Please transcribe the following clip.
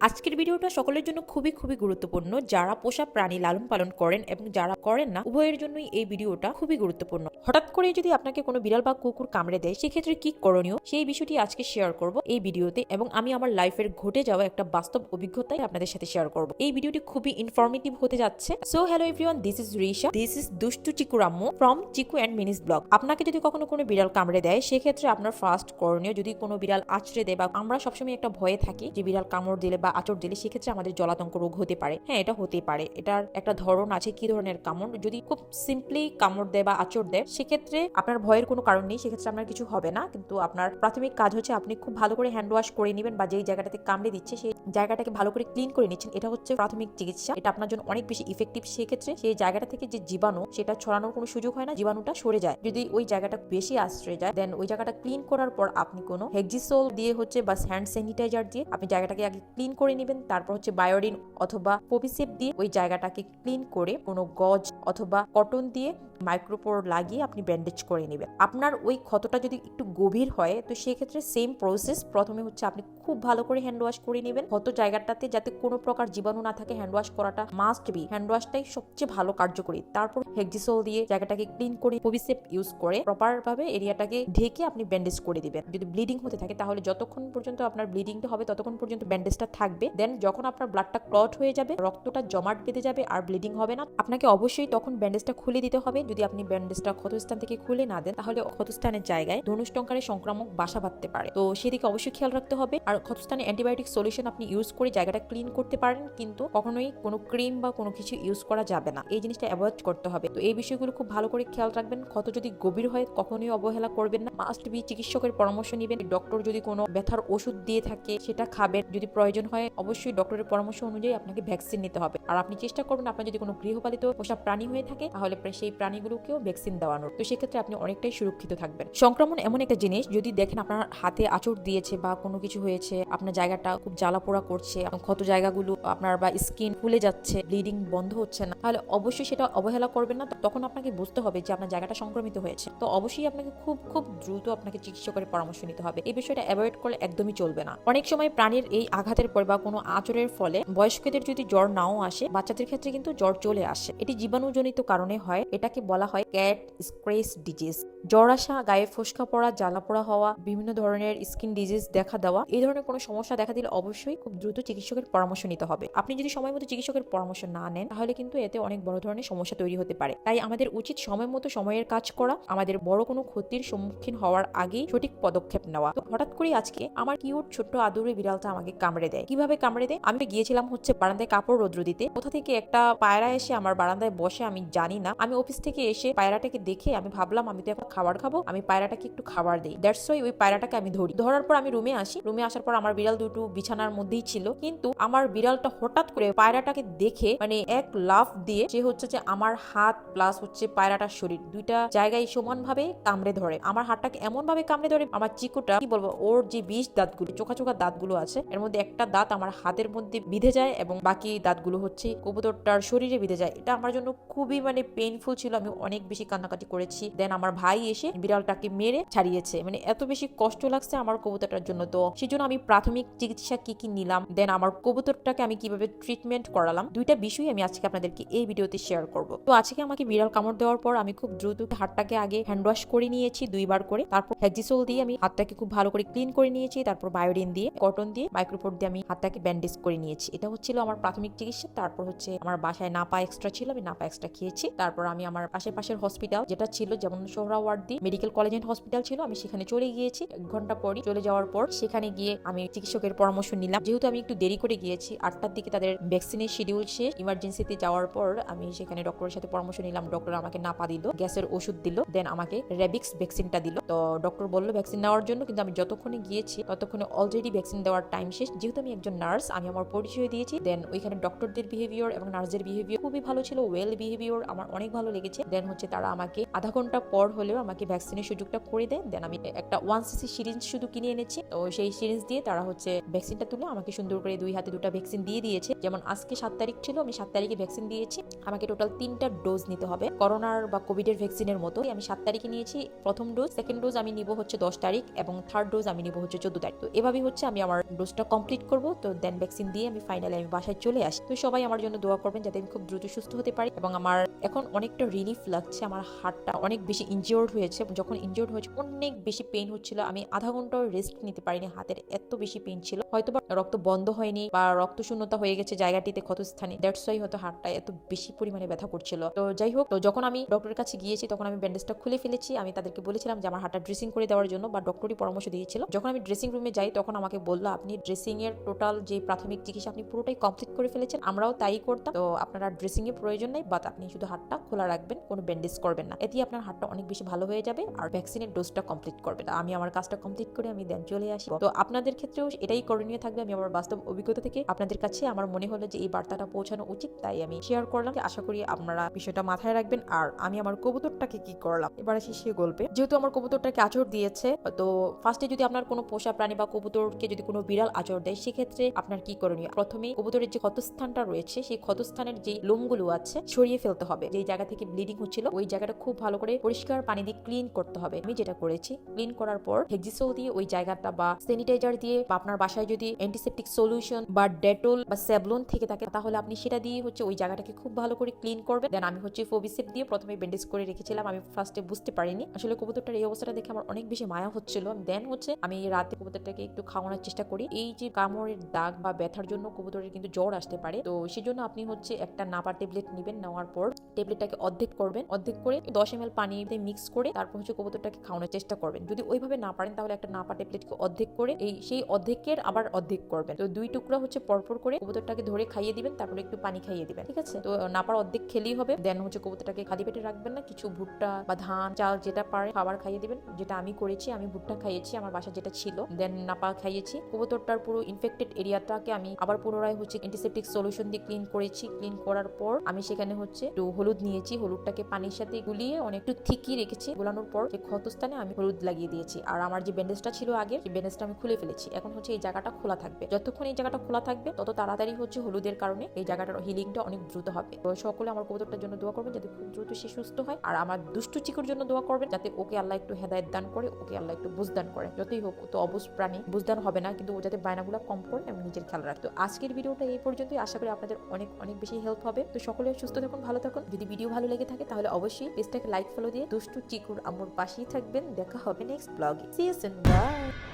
আজকের ভিডিওটা সকলের জন্য খুবই খুবই গুরুত্বপূর্ণ, যারা পোষা প্রাণী লালন পালন করেন এবং যারা করেন না, উভয়ের জন্যই এই ভিডিওটা খুবই গুরুত্বপূর্ণ। হঠাৎ করে যদি আপনাকে কোনো বিড়াল বা কুকুর কামড়ে দেয়, সেক্ষেত্রে কি করণীয় সেই বিষয়টি আজকে শেয়ার করব এই ভিডিওতে, এবং আমি আমার লাইফের ঘটে যাওয়া একটা বাস্তব অভিজ্ঞতাই আপনাদের সাথে শেয়ার করব। এই ভিডিওটি খুবই ইনফরমেটিভ হতে যাচ্ছে। So hello everyone, this is Risha, this is দুষ্টু চিকু রাম্মু ফ্রম চিকু অ্যান্ড মিনিস ব্লগ। আপনাকে যদি কখনো কোনো বিড়াল কামড়ে দেয়, সেক্ষেত্রে আপনার ফার্স্ট করণীয়, যদি কোনো বিড়াল আছড়ে দেয় বা আমরা সবসময় একটা ভয়ে থাকি যে বিড়াল কামড় দিলে বা আঁচড় দিলে সেক্ষেত্রে আমাদের জলাতঙ্ক রোগ হতে পারে। হ্যাঁ, এটা হতে পারে, এটার একটা ধরন আছে কি ধরনের কামড়। যদি খুব সিম্পলি কামড় দেয় বা আঁচড় দেয়, সেক্ষেত্রে আপনার ভয়ের কোনো কারণ নেই, সেক্ষেত্রে আপনার কিছু হবে না। কিন্তু আপনার প্রাথমিক কাজ হচ্ছে আপনি খুব ভালো করে হ্যান্ড ওয়াশ করে নেবেন, বা যেই জায়গাটাতে কামড়ে দিচ্ছে সেই জায়গাটাকে ভালো করে ক্লিন করে নিচ্ছেন। এটা হচ্ছে প্রাথমিক চিকিৎসা, এটা আপনার জন্য অনেক বেশি ইফেক্টিভ। সেক্ষেত্রে সেই জায়গাটা থেকে যে জীবাণু, সেটা ছড়ানোর কোনো সুযোগ হয় না, জীবাণুটা সরে যায়। যদি ওই জায়গাটা বেশি আশ্রয় যায়, দেন ওই জায়গাটা ক্লিন করার পর আপনি কোনো হেক্সিসোল দিয়ে হচ্ছে বা হ্যান্ড স্যানিটাইজার দিয়ে আপনি জায়গাটাকে আগে ক্লিন করে নেবেন। তারপর হচ্ছে বায়োডিন অথবা পপিসেপ দিয়ে ওই জায়গাটাকে ক্লিন করে কোনো গজ অথবা কটন দিয়ে মাইক্রোপোর লাগিয়ে আপনি ব্যান্ডেজ করে নেবেন। আপনার ওই ক্ষতটা যদি একটু গভীর হয়, তো সেক্ষেত্রে সেম প্রসেস, প্রথমে হচ্ছে আপনি খুব ভালো করে হ্যান্ড ওয়াশ করে নেবেন ক্ষত জায়গাটাতে, যাতে কোনো প্রকার জীবাণু না থাকে। হ্যান্ড ওয়াশ করাটা মাস্ট বি, হ্যান্ড ওয়াশটাই সবচেয়ে ভালো কার্যকরী। তারপর হেক্সিসোল দিয়ে জায়গাটাকে ক্লিন করে পপিসেপ ইউজ করে প্রপার ভাবে এরিয়াটাকে ঢেকে আপনি ব্যান্ডেজ করে দিবেন। যদি ব্লিডিং হতে থাকে, তাহলে যতক্ষণ পর্যন্ত আপনার ব্লিডিংটা হবে ততক্ষণ পর্যন্ত ব্যান্ডেজটা থাকবে। দেন যখন আপনার ব্লাডটা ক্লট হয়ে যাবে, রক্তটা জমাট বেঁধে যাবে আর ব্লিডিং হবে না, আপনাকে অবশ্যই তখন ব্যান্ডেজটা খুলে দিতে হবে। যদি আপনি ব্যান্ডেজটা ক্ষতস্থান থেকে খুলে না দেন, তাহলে ক্ষতস্থানের জায়গায় ধনুষ্টঙ্কারে সংক্রামক বাসা বাঁধতে পারে। তো সেদিকে অবশ্যই খেয়াল রাখতে হবে। আর ক্ষতস্থানে অ্যান্টিবায়োটিক সলিউশন আপনি ইউজ করে জায়গাটা ক্লিন করতে পারেন, কিন্তু কখনোই কোনো ক্রিম বা কোনো কিছু ইউজ করা যাবে না। এই জিনিসটা অ্যাভয়েড করতে হবে। তো এই বিষয়গুলো খুব ভালো করে খেয়াল রাখবেন। ক্ষত যদি গভীর হয়, কখনোই অবহেলা করবেন না, মাস্ট বি চিকিৎসকের পরামর্শ নেবেন। ডক্টর যদি কোনো ব্যথার ওষুধ দিয়ে থাকে, সেটা খাবেন। যদি প্রয়োজন হয়, অবশ্যই ডক্টরের পরামর্শ অনুযায়ী আপনাকে ভ্যাকসিন নিতে হবে। আর আপনি চেষ্টা করবেন, আপনার যদি কোনো গৃহপালিত পোষা প্রাণী হয়ে থাকে, তাহলে সেই প্রাণীগুলোকেও ভ্যাকসিন দেওয়ানোর। তো সেক্ষেত্রে আপনি অনেকটাই সুরক্ষিত থাকবেন। সংক্রমণ এমন একটা জিনিস, যদি দেখেন আপনার হাতে আঁচড় দিয়েছে বা কোনো কিছু হয়েছে, আপনার জায়গাটা খুব জ্বালা পোড়া করছে, ক্ষত জায়গাগুলো আপনার বা স্কিন ফুলে যাচ্ছে, ব্লিডিং বন্ধ হচ্ছে না, তাহলে অবশ্যই সেটা অবহেলা করবেন না। তখন আপনাকে বুঝতে হবে যে আপনার জায়গাটা সংক্রমিত হয়েছে। তো অবশ্যই আপনাকে খুব খুব দ্রুত আপনাকে চিকিৎসকের পরামর্শ নিতে হবে। এই বিষয়টা অ্যাভয়েড করলে একদমই চলবে না। অনেক সময় প্রাণীর এই আঘাতের পর বা কোনো আঁচড়ের ফলে বয়স্কদের যদি জ্বর নাও আসে, বাচ্চাদের ক্ষেত্রে কিন্তু জ্বর চলে আসে। এটি জীবাণুজনিত কারণে হয়। এটাকে বলা হয় ক্যাট স্ক্রেচ ডিজিজ। জ্বর আসা, গায়ে ফোসকা পড়া, জ্বালা পোড়া হওয়া, বিভিন্ন ধরনের স্কিন ডিজিজ দেখা দেওয়া, এই ধরনের কোনো সমস্যা দেখা দিলে অবশ্যই খুব দ্রুত চিকিৎসকের পরামর্শ নিতে হবে। আপনি যদি সময় মতো চিকিৎসকের পরামর্শ না নেন, তাহলে কিন্তু এতে অনেক বড় ধরনের সমস্যা তৈরি হতে পারে। তাই আমাদের উচিত সময় মতো সময়ের কাজ করা, আমাদের বড় কোনো ক্ষতির সম্মুখীন হওয়ার আগেই সঠিক পদক্ষেপ নেওয়া। তো হঠাৎ করে আজকে আমার কিউট ছোট্ট আদুরে বিড়ালটা আমাকে কামড়ে দেয়। কিভাবে কামড়ে দেয়? আমি গিয়েছিলাম হচ্ছে বারান্দায় কাপড় রৌদ্র দিতে, কোথা থেকে একটা পায়রা এসে আমার বারান্দায় বসে, আমি জানি না। আমি অফিস থেকে এসে পায়রাটাকে দেখে আমি ভাবলাম আমি তো এখন খাবার খাবো, আমি পায়রাটাকে একটু খাবার দিই। দ্যাটস ওয়াই ওই পায়রাটাকে আমি ধরি। ধরার পর আমি রুমে আসি। রুমে আসার পর আমার বিড়াল দুটো বিছানার মধ্যেই ছিল, কিন্তু আমার বিড়ালটা হঠাৎ করে পায়রাটাকে দেখে মানে এক লাফ দিয়ে সে হচ্ছে যে আমার হাত প্লাস হচ্ছে পায়রাটার শরীর দুইটা জায়গায় সমানভাবে কামড়ে ধরে। আমার হাতটাকে এমন ভাবে কামড়ে ধরে, আমার চিকুটা কি বলবো, ওর যে বিষ দাঁতগুলো, চোখা চোখা দাঁতগুলো আছে, এর মধ্যে একটা দাঁত আমার হাতের মধ্যে বিঁধে যায় এবং বাকি দাঁতগুলো হচ্ছে কবুতরটার শরীরে বিঁধে যায়। এটা আমার জন্য খুবই মানে পেইনফুল ছিল। আমি অনেক বেশি কান্নাকাটি করেছি। দেন আমার ভাই এসে বিড়ালটাকে মেরে ছাড়িয়েছে। মানে এত বেশি কষ্ট লাগছে আমার কবুতরটার জন্য। তো সেজন্য আমি প্রাথমিক চিকিৎসা কি কি নিলাম, দেন আমার কবুতরটাকে আমি কিভাবে ট্রিটমেন্ট করালাম, দুইটা বিষয় আমি আজকে আপনাদেরকে এই ভিডিওতে শেয়ার করব। তো আজকে আমাকে বিড়াল কামড় দেওয়ার পর আমি খুব দ্রুত হাতটাকে আগে হ্যান্ড ওয়াশ করে নিয়েছি 2বার করে। তারপর হেক্সিসোল দিয়ে আমি হাতটাকে খুব ভালো করে ক্লিন করে নিয়েছি। তারপর বায়োডিন দিয়ে, কটন দিয়ে, মাইক্রোপোর দিয়ে আমি হাতটাকে ব্যান্ডেজ করে নিয়েছি। এটা হচ্ছিল আমার প্রাথমিক চিকিৎসা। তারপর হচ্ছে আমার বাসায় নাপা এক্সট্রা ছিল, আমি নাপা এক্সট্রা খেয়েছি। তারপর আমি আমার আশেপাশের হসপিটাল যেটা ছিল, যেমন Suhrawardy medical college and hospital ছিল, আমি সেখানে চলে গিয়েছি। 1 ঘন্টা পরই চলে যাওয়ার পর সেখানে গিয়ে আমি চিকিৎসকের পরামর্শ নিলাম। যেহেতু আমি একটু দেরি করে গিয়েছি, 8টার দিকে তাদের ভ্যাকসিনের শিডিউল শেষ। ইমার্জেন্সিতে যাওয়ার পর আমি সেখানে ডক্টরের সাথে পরামর্শ নিলাম। ডক্টর আমাকে নাপা দিল, গ্যাসের ওষুধ দিল, দেন আমাকে রেবিক্স ভ্যাকসিনটা দিল। তো ডক্টর বললো ভ্যাকসিন নেওয়ার জন্য, কিন্তু আমি যতক্ষণে গিয়েছি ততক্ষণে অলরেডি ভ্যাকসিন দেওয়ার টাইম শেষ। যেহেতু আমি একজন নার্স, আমি আমার পরিচয় দিয়েছি। দেন ওইখানে ডক্টরদের বিহেভিয়ার এবং নার্সদের বিহেভিয়ার খুবই ভালো ছিল, ওয়েল বিহেভিয়ার আমার অনেক ভালো লেগেছে। দেন হচ্ছে তারা আমাকে আধা ঘন্টা পর হলেও আমাকে ভ্যাকসিনের সুযোগটা করে দেয়। দেন আমি একটা 1cc সিরিঞ্জ শুধু কিনে এনেছি। তো সেই সিরিঞ্জ দিয়ে তারা হচ্ছে ভ্যাকসিনটা তুলে আমাকে সুন্দর করে 2 হাতে 2টা ভ্যাকসিন দিয়ে দিয়েছে। যেমন আজকে 7 তারিখ ছিল, আমি 7 তারিখে ভ্যাকসিন দিয়েছি। আমাকে টোটাল 3টা ডোজ নিতে হবে করোনার বা কোভিডের ভ্যাকসিনের মতো। আমি 7 তারিখে নিয়েছি প্রথম ডোজ, সেকেন্ড ডোজ আমি নিব হচ্ছে 10 তারিখ এবং থার্ড ডোজ আমি নিব হচ্ছে 14 তারিখ। তো এভাবেই হচ্ছে আমি আমার ডোজটা কমপ্লিট করব। তো দেন ভ্যাকসিন দিয়ে আমি ফাইনালি আমি বাসায় চলে আসি। তো সবাই আমার জন্য দোয়া করবেন যাতে আমি খুব দ্রুত সুস্থ হতে পারি। এবং আমার এখন অনেকটা রিলিফ লাগছে। আমার হাতটা অনেক বেশি ইনজিওর্ড হয়েছে। যখন ইনজিওর্ড হয়েছে অনেক বেশি পেইন হচ্ছিল। আমি আধা ঘন্টাও রেস্ট নিতে পারিনি, হাতের এত বেশি পেইন ছিল। হয়তোবা রক্ত বন্ধ হয়নি বা রক্ত শূন্যতা হয়ে গেছে জায়গাটিতে ক্ষতস্থানে, দ্যাটস ওয়াই হয়তো হাতটা এত বেশি পরিমাণে ব্যথা করছিল। তো যাই হোক, তো যখন আমি ডক্টরের কাছে গিয়েছি তখন আমি ব্যান্ডেজটা খুলে ফেলেছি। আমি তাদেরকে বলেছিলাম যে আমার হাতটা ড্রেসিং করে দেওয়ার জন্য, বা ডক্টরই পরামর্শ দিয়েছিল। যখন আমি ড্রেসিং রুমে যাই তখন আমাকে বললো আপনি ড্রেসিং এর টোটাল যে প্রাথমিক চিকিৎসা আপনি পুরোটাই কমপ্লিট করে ফেলেছেন, আমরাও তাই করতাম। তো আপনারা ড্রেসিং এর প্রয়োজন নাই, বাট আপনি শুধু হাতটা খোলা রাখবেন, কোনো ব্যান্ডেজ করবেন না, এতে আপনার হাতটা অনেক বেশি ভালো হয়ে যাবে আর ভ্যাকসিনের ডোজটা কমপ্লিট করবেন। আমি আমার কাজটা কমপ্লিট করে আমি দেন চলে আসি। তো আপনাদের ক্ষেত্রেও এটাই করণীয় থাকবে। আমি আমার বাস্তব অভিজ্ঞতা থেকে আপনাদের কাছে আমার মনে হলো যে এই বার্তাটা পৌঁছানো উচিত, তাই আমি শেয়ার করলাম। আশা করি আপনারা বিষয়টা মাথায় রাখবেন। আর আমি আমার কবুতরটাকে কি করলাম এবার আসি সে গল্পে। যেহেতু আমার কবুতরটাকে আঁচড় দিয়েছে, তো ফার্স্টে যদি আপনার কোনো পোষা প্রাণী বা কবুতরকে যদি কোনো বিড়াল আঁচড় দেয় সেক্ষেত্রে আপনার কি করণীয়? প্রথমে কবুতরের যে ক্ষতস্থানটা রয়েছে সেই ক্ষতস্থানের যে লোমগুলো আছে সরিয়ে ফেলতে হবে। যেই জায়গা থেকে ব্লিডিং হচ্ছিল ওই জায়গাটা খুব ভালো করে পরিষ্কার পানি দিয়ে ক্লিন করতে হবে। আমি যেটা করেছি, ক্লিন করার পর হেক্সিসোল দিয়ে ওই জায়গাটা বা স্যানিটাইজার দিয়ে, বা আপনার বাসায় যদি অ্যান্টিসেপটিক সলিউশন বা ডেটল বা স্যাভলন থেকে থাকে তাহলে আপনি সেটা দিয়ে হচ্ছে ওই জায়গাটাকে খুব ভালো করে ক্লিন করবেন। দেন আমি হচ্ছে ফোবিসেপ দিয়ে প্রথমে ব্যান্ডেজ করে রেখেছিলাম। আমি ফার্স্টে বুঝতে পারিনি আসলে কবুতরটার এই অবস্থাটা দেখে আমার অনেক বেশি মায়া হচ্ছিল। দেন হচ্ছে আমি রাতে কবুতরটাকে একটু খাওয়ানোর চেষ্টা করি। এই যে কামড়ের দাগ বা ব্যথার জন্য কবুতরের কিন্তু জ্বর আসতে পারে, তো সেজন্য আপনি হচ্ছে একটা নাপা ট্যাবলেট নেবেন। নেওয়ার পর ট্যাবলেটটাকে অর্ধেক করবেন, অর্ধেক করে 10 ml পানিতে মিক্স করে তারপর হচ্ছে কবুতরটাকে খাওয়ানোর চেষ্টা করবেন। যদি ওইভাবে না পারেন তাহলে একটা নাপা ট্যাবলেটকে অর্ধেক করে সেই অর্ধেকের আবার অর্ধেক করবেন। তো 2 টুকরা হচ্ছে পরপর করে কবুতরটাকে ধরে খাইয়ে দিবেন, তারপরে একটু পানি খাইয়ে দিবেন, ঠিক আছে? তো নাপার অর্ধেক খেলেই হবে। দেন হচ্ছে কবুতরটাকে খালি পেটে রাখবেন না, কিছু ভুট্টা বা ধান চাল যেটা পারে খাবার খাইয়ে দিবেন। যেটা আমি করেছি, আমি ভুট্টা খাইয়েছি, আমার বাসা যেটা ছিল। দেন নাপা খাইয়েছি। কবুতরটার পুরো ইনফেক্টেড এরিয়াটাকে আমি আবার পুনরায় হচ্ছে অ্যান্টিসেপটিক সলিউশন দিয়ে ক্লিন করেছি। ক্লিন করার পর আমি সেখানে হচ্ছে একটু হলুদ নিয়েছি, হলুদটাকে পানির সাথে গুলিয়ে অনেক একটু থিকি রেখেছি। গোলানোর পর যে ক্ষতস্থানে আমি হলুদ লাগিয়ে দিয়েছি। আর আমার যে ব্যান্ডেজটা ছিল আগে, সেই ব্যান্ডেজটা আমি খুলে ফেলেছি। এখন হচ্ছে এই জায়গাটা খোলা থাকবে। যতক্ষণ এই জায়গাটা খোলা থাকবে তত তাড়াতাড়ি হচ্ছে হলুদের কারণে এই জায়গাটার হিলিংটা অনেক দ্রুত হবে। তো সকলে আমার কবুতরটার জন্য দোয়া করবেন যাতে খুব দ্রুত সে সুস্থ হয়। আর আমার দুষ্টু চিকুর জন্য দোয়া করবেন যাতে ওকে আল্লাহ একটু হেদায়েত দান করে, ওকে আল্লাহ একটু বুঝদান করে। যতই হোক তো অবুঝ প্রাণী, বুঝদান হবে না, কিন্তু ও যাতে বায়নাগুলো কম করে এবং নিজের খেয়াল রাখতো। আজকের ভিডিওটা এই পর্যন্তই। আশা করি আপনাদের অনেক অনেক বেশি হেল্প হবে। তো সকলে সুস্থ থাকুন, ভালো থাকুন। যদি ভিডিও ভালো লেগে থাকে তাহলে অবশ্যই পেজটাকে লাইক ফলো দিয়ে দুষ্টু চিকুর আম্মুর পাশেই থাকবেন। দেখা হবে next blog. See you soon, by.